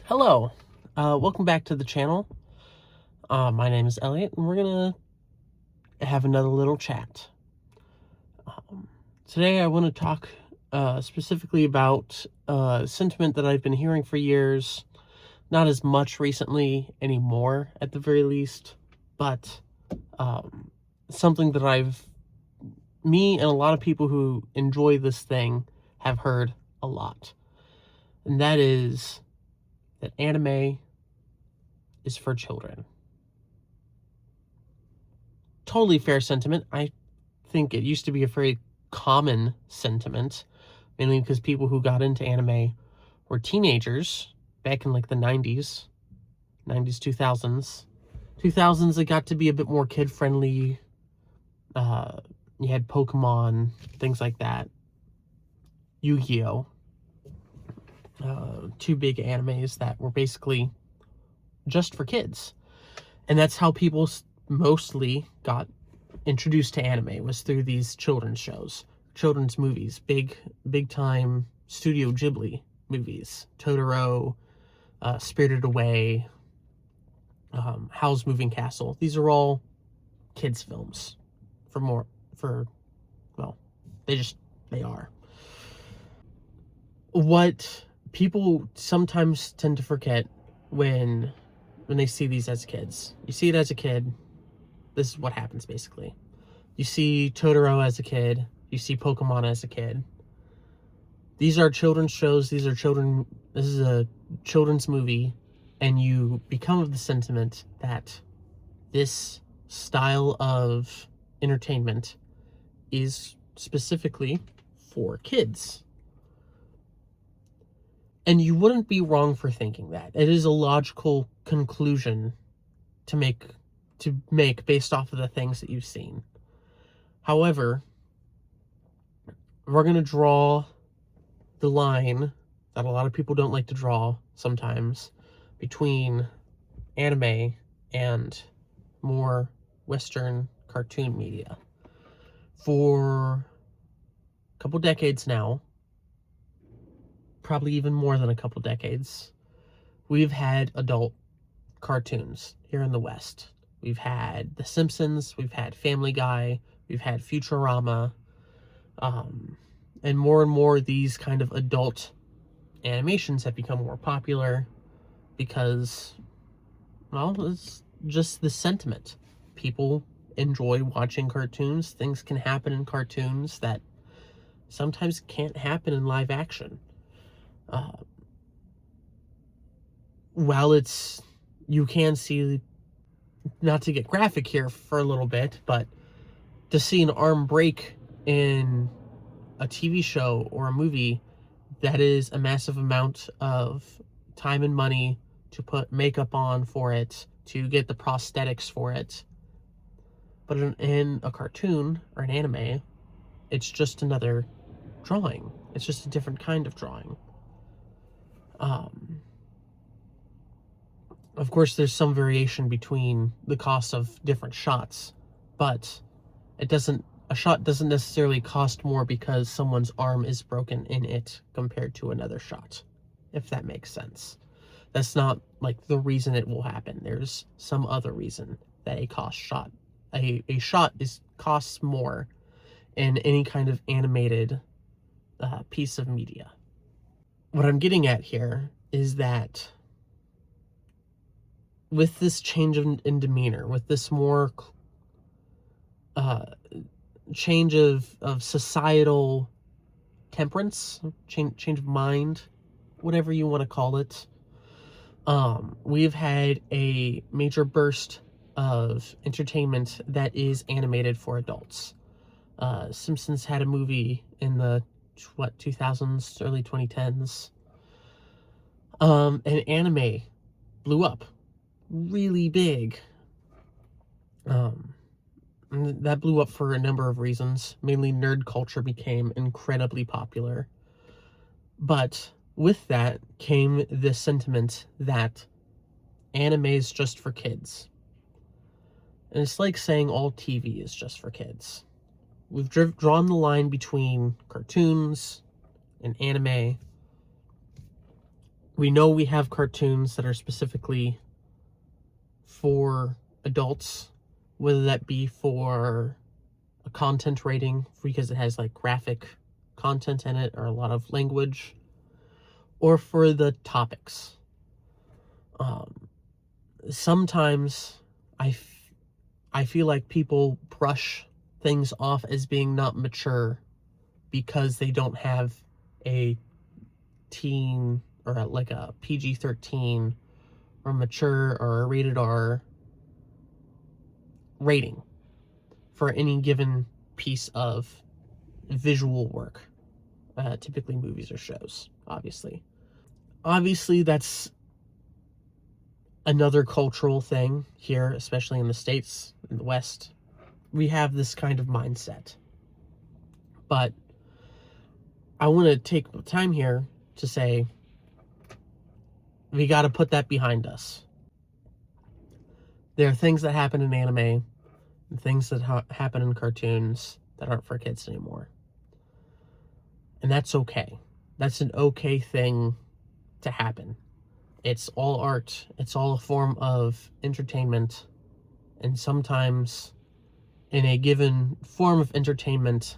Hello, welcome back to the channel. My name is Elliot, and we're gonna have another little chat. Today I want to talk specifically about sentiment that I've been hearing for years, not as much recently anymore at the very least, but something that me and a lot of people who enjoy this thing have heard a lot. And that is that anime is for children. Totally fair sentiment. I think it used to be a very common sentiment, mainly because people who got into anime were teenagers back in like the 90s, 2000s. 2000s, it got to be a bit more kid friendly. You had Pokemon, things like that. Yu-Gi-Oh! Two big animes that were basically just for kids. And that's how people mostly got introduced to anime, was through these children's shows, children's movies, big time Studio Ghibli movies, Totoro, Spirited Away, Howl's Moving Castle. These are all kids films they are. What people sometimes tend to forget when they see these as kids, you see it as a kid, this is what happens basically. You see Totoro as a kid, you see Pokemon as a kid. These are children's shows, this is a children's movie, and you become of the sentiment that this style of entertainment is specifically for kids. And you wouldn't be wrong for thinking that. It is a logical conclusion to make based off of the things that you've seen. However, we're going to draw the line that a lot of people don't like to draw sometimes between anime and more Western cartoon media. For a couple decades now, probably even more than a couple decades, we've had adult cartoons here in the West. We've had The Simpsons, we've had Family Guy, we've had Futurama, and more these kind of adult animations have become more popular because, well, it's just the sentiment. People enjoy watching cartoons. Things can happen in cartoons that sometimes can't happen in live action. While you can see, not to get graphic here for a little bit, but to see an arm break in a TV show or a movie, that is a massive amount of time and money to put makeup on for it, to get the prosthetics for it. But in a cartoon or an anime, it's just another drawing. It's just a different kind of drawing. Of course, there's some variation between the cost of different shots, but a shot doesn't necessarily cost more because someone's arm is broken in it compared to another shot, if that makes sense. That's not like the reason it will happen. There's some other reason that a shot costs more in any kind of animated piece of media. What I'm getting at here is that with this change in demeanor, with this more change of societal temperance, change of mind, whatever you want to call it, we've had a major burst of entertainment that is animated for adults. Simpsons had a movie in the 2000s, early 2010s. And anime blew up really big. That blew up for a number of reasons. Mainly nerd culture became incredibly popular. But with that came this sentiment that anime is just for kids. And it's like saying all TV is just for kids. We've drawn the line between cartoons and anime. We know we have cartoons that are specifically for adults, whether that be for a content rating because it has like graphic content in it or a lot of language, or for the topics. Sometimes I feel like people brush things off as being not mature because they don't have a teen or like a PG-13 or mature or a rated R rating for any given piece of visual work, typically movies or shows, obviously. Obviously, that's another cultural thing here, especially in the States, in the West. We have this kind of mindset. But I want to take time here to say we got to put that behind us. There are things that happen in anime and things that happen in cartoons that aren't for kids anymore. And that's okay. That's an okay thing to happen. It's all art. It's all a form of entertainment. And sometimes in a given form of entertainment,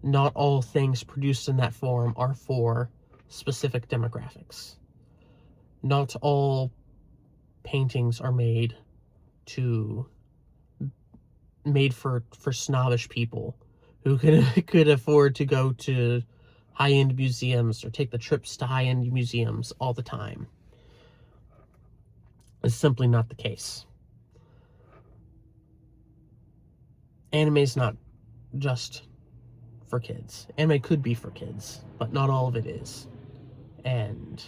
not all things produced in that form are for specific demographics. Not all paintings are made for snobbish people who could afford to go to high-end museums or take the trips to high-end museums all the time. It's simply not the case. Anime is not just for kids. Anime could be for kids, but not all of it is. And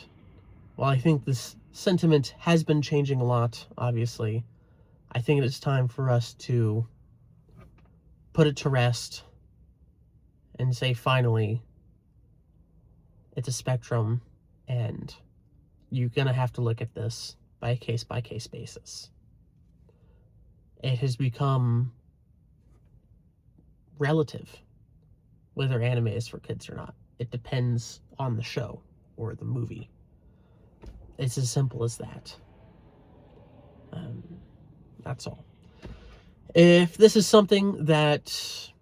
while I think this sentiment has been changing a lot, obviously, I think it is time for us to put it to rest and say, finally, it's a spectrum, and you're going to have to look at this by a case-by-case basis. It has become relative whether anime is for kids or not. It depends on the show or the movie. It's as simple as that. That's all. If this is something that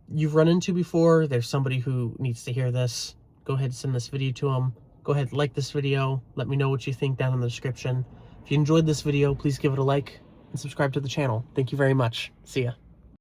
you've run into before, there's somebody who needs to hear this, go ahead and send this video to them. Go ahead and like this video. Let me know what you think down in the description. If you enjoyed this video, please give it a like and subscribe to the channel. Thank you very much. See ya.